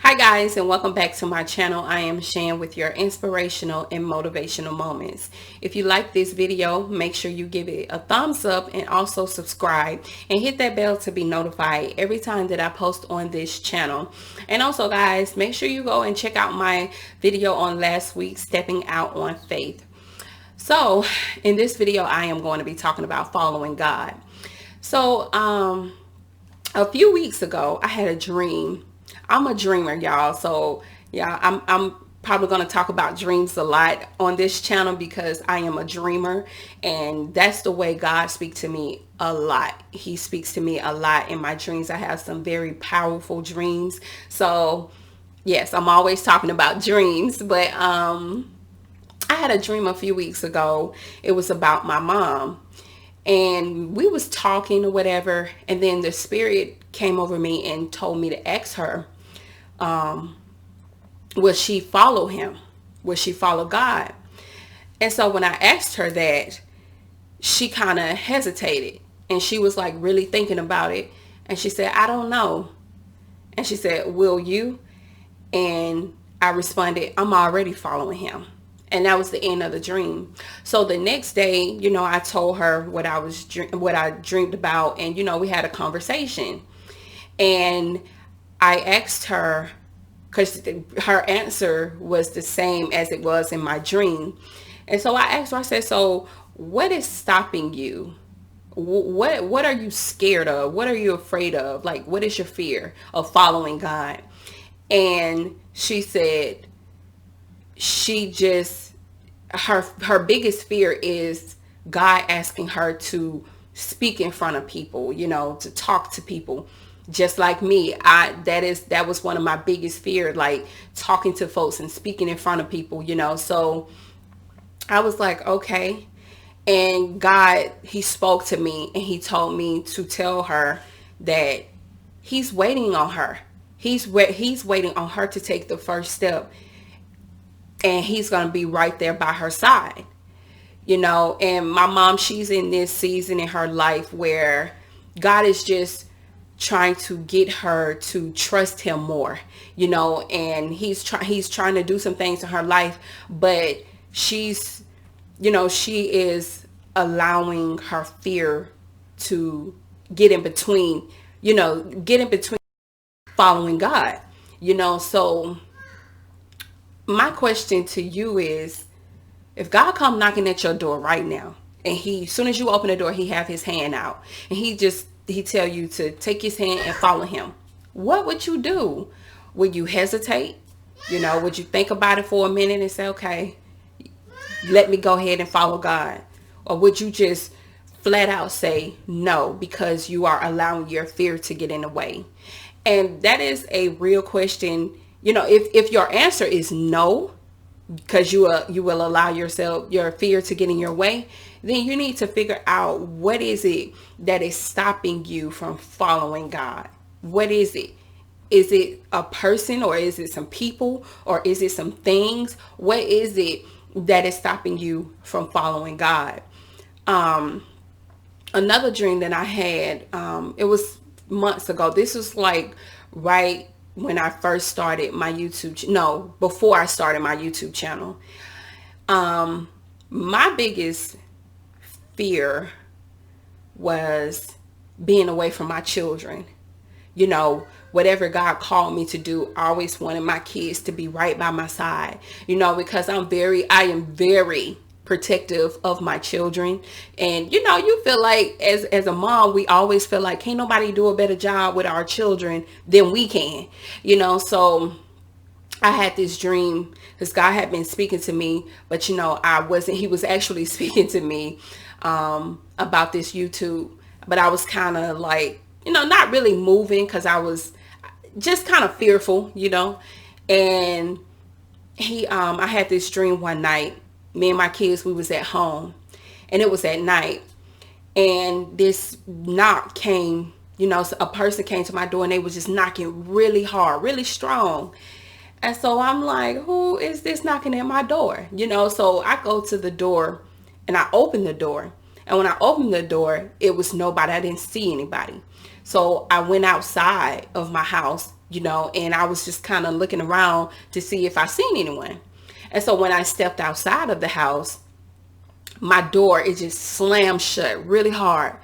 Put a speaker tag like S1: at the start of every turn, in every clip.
S1: Hi guys, and welcome back to my channel. I am Shan with your inspirational and motivational moments. If you like this video, make sure you give it a thumbs up and also subscribe and hit that bell to be notified every time that I post on this channel. And also guys, make sure you go and check out my video on last week, Stepping Out on Faith. So in this video, I am going to be talking about following God. So a few weeks ago, I had a dream. I'm a dreamer, y'all. So yeah, I'm probably going to talk about dreams a lot on this channel because I am a dreamer, and that's the way God speaks to me a lot. He speaks to me a lot in my dreams. I have some very powerful dreams. So yes, I'm always talking about dreams, but I had a dream a few weeks ago. It was about my mom, and we was talking or whatever, and then the spirit came over me and told me to ask her, will she follow him? Will she follow God? And so when I asked her that, she kind of hesitated, and she was like really thinking about it, and she said, I don't know. And she said, will you? And I responded, I'm already following him. And that was the end of the dream. So the next day, I told her what I dreamed about, and we had a conversation. And I asked her, because her answer was the same as it was in my dream. And so I asked her, I said, so what is stopping you? What are you scared of? What are you afraid of? Like, what is your fear of following God? And she said she just, her biggest fear is God asking her to speak in front of people, to talk to people. Just like me, that was one of my biggest fears, like talking to folks and speaking in front of people, So I was like, okay. And God, he spoke to me and he told me to tell her that he's waiting on her. He's waiting on her to take the first step, and he's going to be right there by her side. And my mom, she's in this season in her life where God is just trying to get her to trust him more, and he's trying to do some things in her life, but she's, she is allowing her fear to get in between following God, so my question to you is, if God come knocking at your door right now, and as soon as you open the door, he have his hand out, and he tell you to take his hand and follow him, what would you do? Would you hesitate? Would you think about it for a minute and say, okay, let me go ahead and follow God? Or would you just flat out say no because you are allowing your fear to get in the way? And that is a real question. If your answer is no, because you will allow your fear to get in your way, then you need to figure out what is it that is stopping you from following God. What is it? Is it a person, or is it some people, or is it some things? What is it that is stopping you from following God? Another dream that I had, it was months ago. This was like right when I first started my before I started my YouTube channel. My biggest fear was being away from my children. Whatever God called me to do, I always wanted my kids to be right by my side, because I am very protective of my children. And you feel like as a mom, we always feel like can't nobody do a better job with our children than we can, so I had this dream because God had been speaking to me, but he was actually speaking to me about this YouTube, but I was kind of like, not really moving because I was just kind of fearful, and I had this dream one night. Me and my kids, we was at home, and it was at night, and this knock came, so a person came to my door, and they was just knocking really hard, really strong. And so I'm like, who is this knocking at my door? So I go to the door and I open the door. And when I opened the door, it was nobody. I didn't see anybody. So I went outside of my house, and I was just kind of looking around to see if I seen anyone. And so when I stepped outside of the house, my door, it just slammed shut really hard.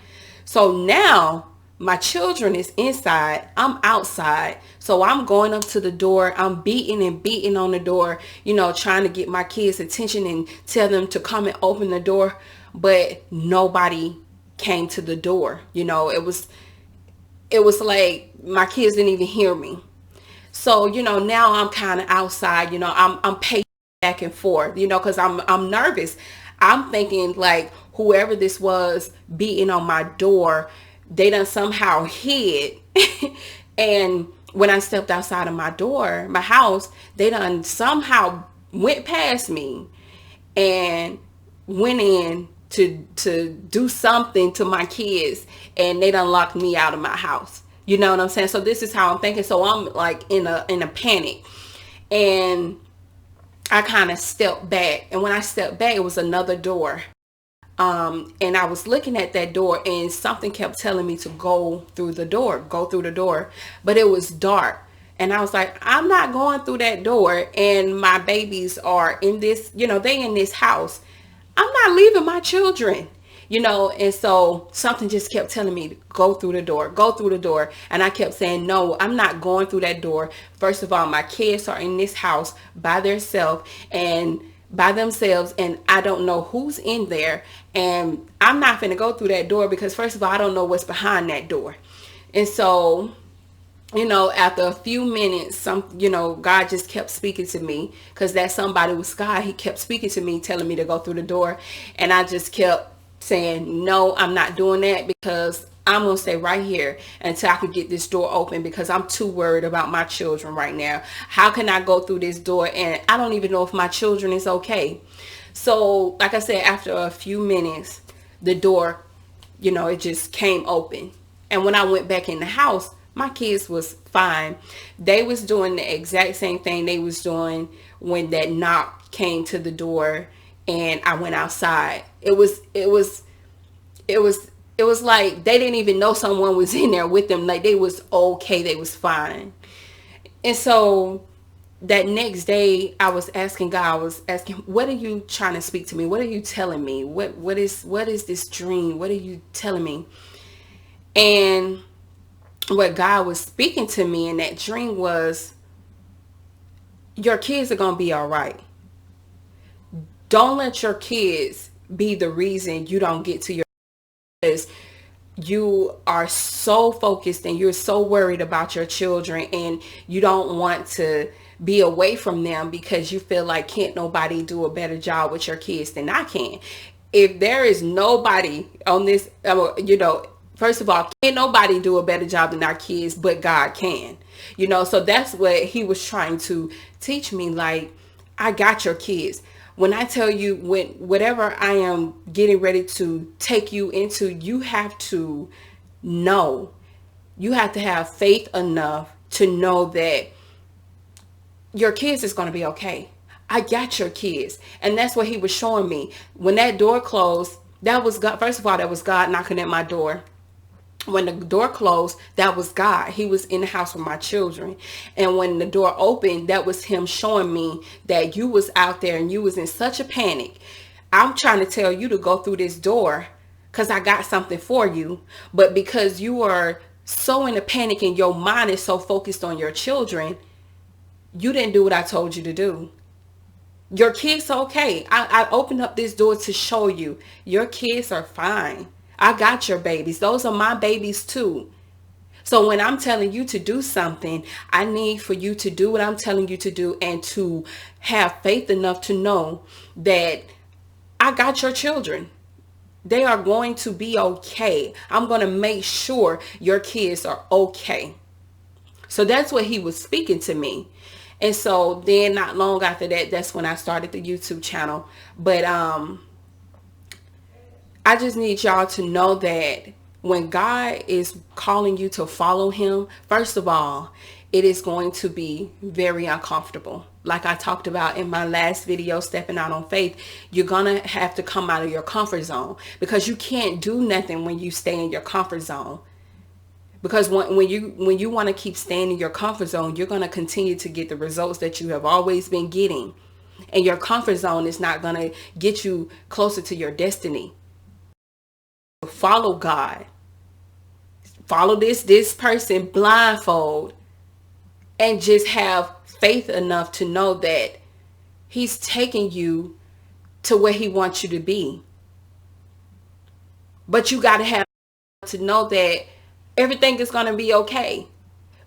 S1: So now my children is inside, I'm outside. So I'm going up to the door, I'm beating and beating on the door, trying to get my kids' attention and tell them to come and open the door. But nobody came to the door. It was like my kids didn't even hear me. So, now I'm kind of outside, I'm pacing back and forth, because I'm nervous. I'm thinking like whoever this was beating on my door, they done somehow hid. And when I stepped outside of my door, my house, they done somehow went past me and went in to do something to my kids, and they done locked me out of my house. You know what I'm saying? So this is how I'm thinking. So I'm like in a panic, and I kind of stepped back. And when I stepped back, it was another door. And I was looking at that door, and something kept telling me to go through the door, but it was dark. And I was like, I'm not going through that door. And my babies are in this, they in this house. I'm not leaving my children, and so something just kept telling me to go through the door. And I kept saying, no, I'm not going through that door. First of all, my kids are in this house by themselves, and I don't know who's in there, and I'm not going to go through that door because first of all, I don't know what's behind that door. And so, after a few minutes, God just kept speaking to me, because that somebody was God. He kept speaking to me, telling me to go through the door. And I just kept saying, no, I'm not doing that, because I'm going to stay right here until I can get this door open, because I'm too worried about my children right now. How can I go through this door? And I don't even know if my children is okay. So like I said, after a few minutes, the door, it just came open. And when I went back in the house, my kids was fine. They was doing the exact same thing they was doing when that knock came to the door and I went outside. It was like they didn't even know someone was in there with them. Like they was okay. They was fine. And so that next day I was asking God, what are you trying to speak to me? What are you telling me? What is this dream? What are you telling me? And what God was speaking to me in that dream was, your kids are going to be all right. Don't let your kids be the reason you don't get to your kids. You are so focused and you're so worried about your children, and you don't want to be away from them because you feel like can't nobody do a better job with your kids than I can. If there is nobody on this, first of all, can't nobody do a better job than our kids, but God can. So that's what he was trying to teach me. Like, I got your kids. When I tell you, whatever I am getting ready to take you into, you have to know. You have to have faith enough to know that your kids is going to be okay. I got your kids. And that's what he was showing me. When that door closed, that was God. First of all, that was God knocking at my door. When the door closed, that was God. He was in the house with my children. And when the door opened, that was him showing me that you was out there and you was in such a panic. I'm trying to tell you to go through this door because I got something for you. But because you are so in a panic and your mind is so focused on your children, you didn't do what I told you to do. Your kids are okay. I opened up this door to show you your kids are fine. I got your babies. Those are my babies too. So when I'm telling you to do something, I need for you to do what I'm telling you to do, and to have faith enough to know that I got your children. They are going to be okay. I'm going to make sure your kids are okay. So that's what he was speaking to me. And so then not long after that, that's when I started the YouTube channel. But I just need y'all to know that when God is calling you to follow him, first of all, it is going to be very uncomfortable. Like I talked about in my last video, Stepping Out on Faith, you're going to have to come out of your comfort zone, because you can't do nothing when you stay in your comfort zone. Because when you want to keep staying in your comfort zone, you're going to continue to get the results that you have always been getting. And your comfort zone is not going to get you closer to your destiny. Follow God. Follow this person blindfold, and just have faith enough to know that he's taking you to where he wants you to be. But you got to have to know that everything is going to be okay.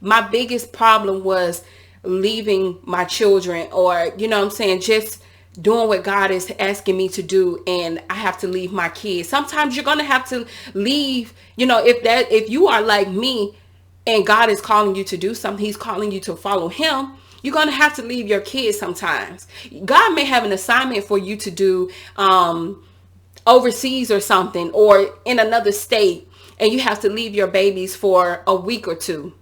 S1: My biggest problem was leaving my children, or, you know what I'm saying, just doing what God is asking me to do, and I have to leave my kids. Sometimes you're going to have to leave, if you are like me and God is calling you to do something, he's calling you to follow him, you're going to have to leave your kids sometimes. God may have an assignment for you to do overseas or something, or in another state, and you have to leave your babies for a week or two.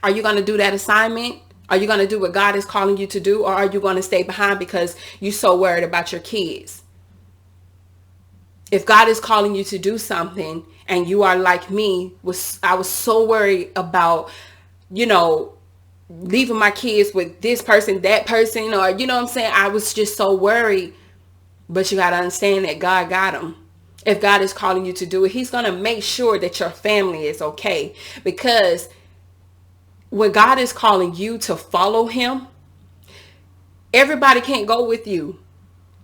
S1: Are you going to do that assignment? Are you going to do what God is calling you to do? Or are you going to stay behind because you're so worried about your kids? If God is calling you to do something and you are like me, I was so worried about, leaving my kids with this person, that person, or, you know what I'm saying? I was just so worried. But you got to understand that God got them. If God is calling you to do it, he's going to make sure that your family is okay. Because when God is calling you to follow him, everybody can't go with you.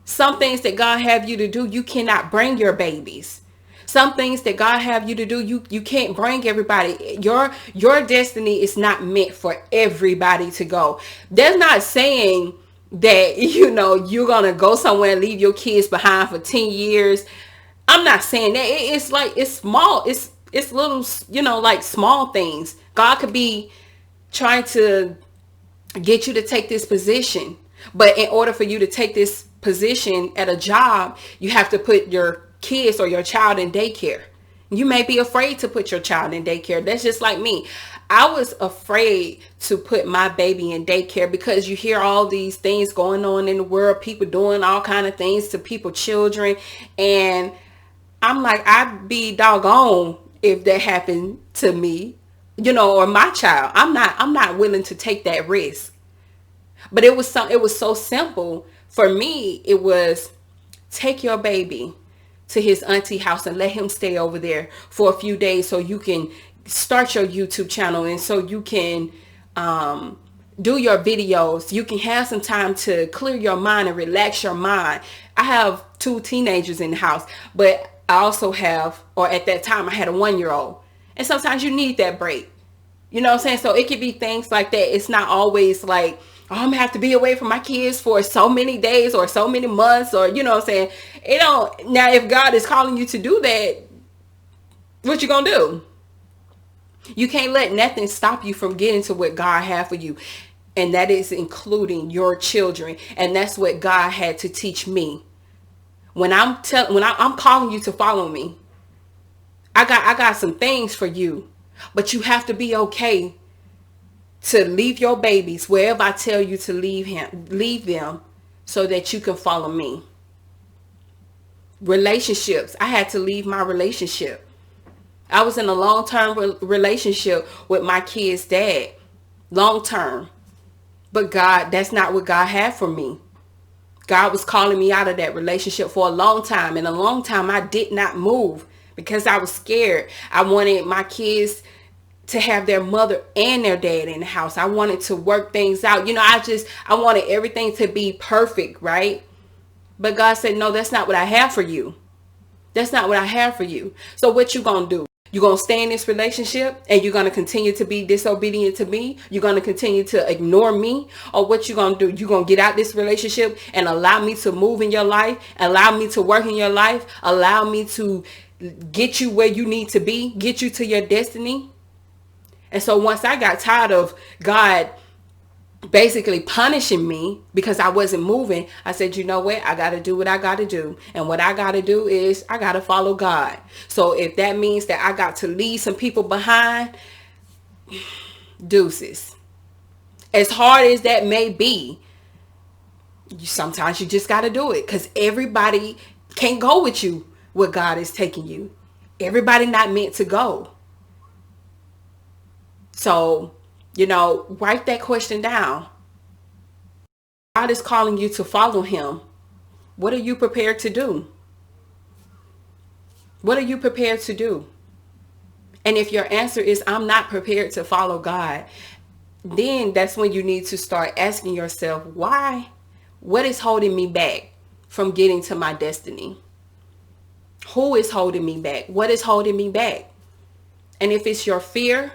S1: Some things that God have you to do, you cannot bring your babies. Some things that God have you to do, you can't bring everybody. Your destiny is not meant for everybody to go. They're not saying that, you're going to go somewhere and leave your kids behind for 10 years. I'm not saying that. It's like, it's small. It's little, like small things. God could be trying to get you to take this position. But in order for you to take this position at a job, you have to put your kids or your child in daycare. You may be afraid to put your child in daycare. That's just like me. I was afraid to put my baby in daycare because you hear all these things going on in the world, people doing all kind of things to people's children. And I'm like, I'd be doggone if that happened to me, or my child. I'm not willing to take that risk. But it was so simple. For me, it was take your baby to his auntie house and let him stay over there for a few days so you can start your YouTube channel, and so you can do your videos. You can have some time to clear your mind and relax your mind. I have 2 teenagers in the house, but I also have, or at that time I had a 1-year-old. And sometimes you need that break. You know what I'm saying? So it could be things like that. It's not always like, oh, I'm gonna have to be away from my kids for so many days or so many months, or, you know what I'm saying? Now if God is calling you to do that, what you gonna do? You can't let nothing stop you from getting to what God had for you. And that is including your children. And that's what God had to teach me. When I'm calling you to follow me, I got some things for you, but you have to be okay to leave your babies wherever I tell you to leave them so that you can follow me. Relationships. I had to leave my relationship. I was in a long-term relationship with my kid's dad. Long-term. But God, that's not what God had for me. God was calling me out of that relationship for a long time. And a long time I did not move because I was scared. I wanted my kids to have their mother and their dad in the house. I wanted to work things out. I wanted everything to be perfect, right? But God said, no, that's not what I have for you. That's not what I have for you. So what you gonna do? You're going to stay in this relationship and you're going to continue to be disobedient to me? You're going to continue to ignore me? Or what you going to do? You're going to get out this relationship and allow me to move in your life, allow me to work in your life, allow me to get you where you need to be, get you to your destiny? And so once I got tired of God basically punishing me because I wasn't moving, I said, you know what? I got to do what I got to do. And what I got to do is I got to follow God. So if that means that I got to leave some people behind, deuces. As hard as that may be, sometimes you just got to do it, because everybody can't go with you where God is taking you. Everybody not meant to go. So, write that question down. God is calling you to follow him. What are you prepared to do? What are you prepared to do? And if your answer is, I'm not prepared to follow God, then that's when you need to start asking yourself, why? What is holding me back from getting to my destiny? Who is holding me back? What is holding me back? And if it's your fear,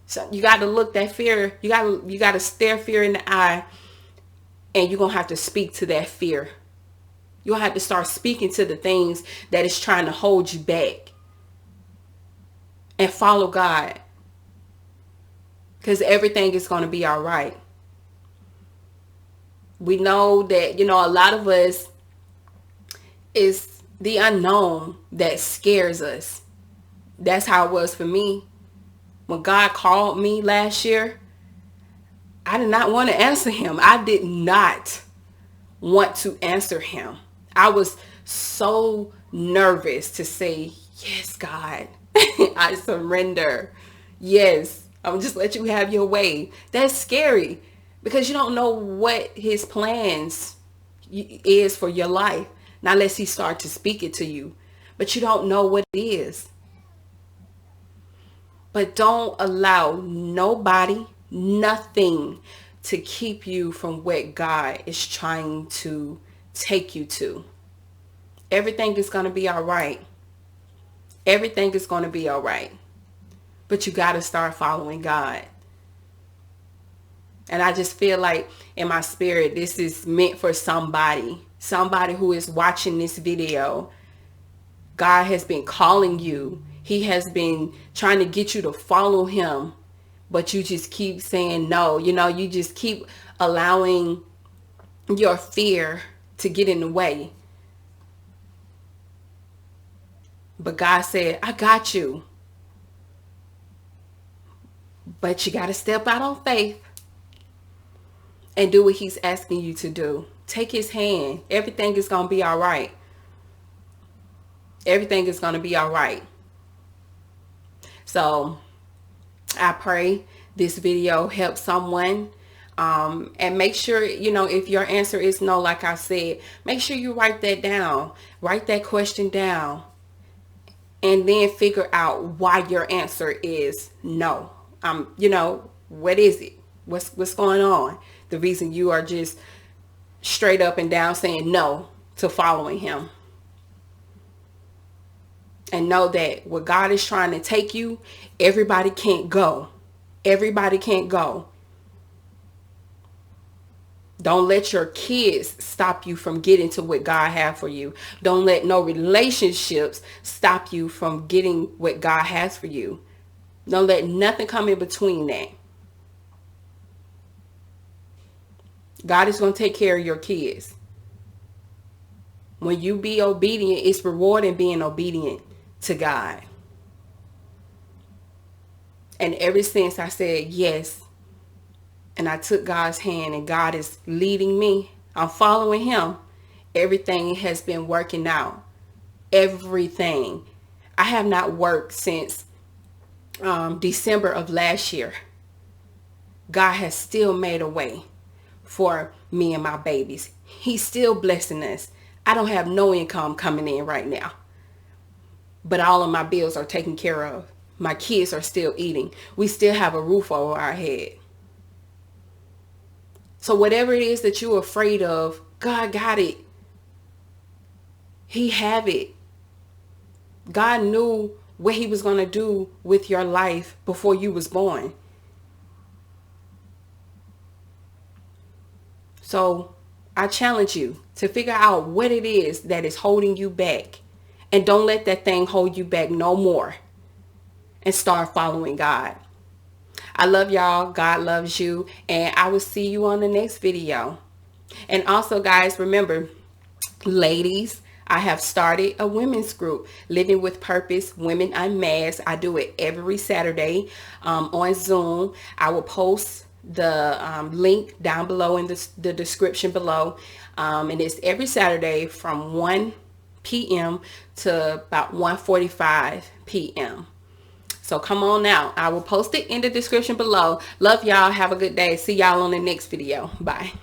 S1: so you got to look that fear, you got to stare fear in the eye, and you're going to have to speak to that fear. You'll have to start speaking to the things that is trying to hold you back, and follow God, because everything is going to be all right. We know that, a lot of us, is the unknown that scares us. That's how it was for me. When God called me last year, I did not want to answer him. I did not want to answer him. I was so nervous to say, yes, God, I surrender. Yes, I'm just let you have your way. That's scary, because you don't know what his plans is for your life. Not unless he starts to speak it to you, but you don't know what it is. But don't allow nobody, nothing to keep you from what God is trying to take you to. Everything is going to be all right. Everything is going to be all right. But you got to start following God. And I just feel like in my spirit, this is meant for somebody who is watching this video. God has been calling you. He has been trying to get you to follow him, but you just keep saying no. You just keep allowing your fear to get in the way. But God said, I got you. But you got to step out on faith and do what he's asking you to do. Take his hand. Everything is going to be all right. Everything is going to be all right. So I pray this video helps someone. And make sure, if your answer is no, like I said, make sure you write that down. Write that question down. And then figure out why your answer is no. What is it? What's going on? The reason you are just straight up and down saying no to following him. And know that where God is trying to take you, everybody can't go. Everybody can't go. Don't let your kids stop you from getting to what God has for you. Don't let no relationships stop you from getting what God has for you. Don't let nothing come in between that. God is going to take care of your kids. When you be obedient, it's rewarding being obedient to God. And ever since I said yes, and I took God's hand and God is leading me, I'm following him, everything has been working out. Everything. I have not worked since December of last year. God has still made a way for me and my babies. He's still blessing us. I don't have no income coming in right now, but all of my bills are taken care of. My kids are still eating. We still have a roof over our head. So whatever it is that you're afraid of, God got it. He have it. God knew what he was going to do with your life before you was born. So I challenge you to figure out what it is that is holding you back. And don't let that thing hold you back no more. And start following God. I love y'all. God loves you. And I will see you on the next video. And also, guys, remember, ladies, I have started a women's group, Living with Purpose, Women Unmasked. I do it every Saturday on Zoom. I will post the link down below in the description below. And it's every Saturday from 1 p.m. to about 1:45 p.m. So come on out. I will post it in the description below. Love y'all. Have a good day. See y'all on the next video. Bye.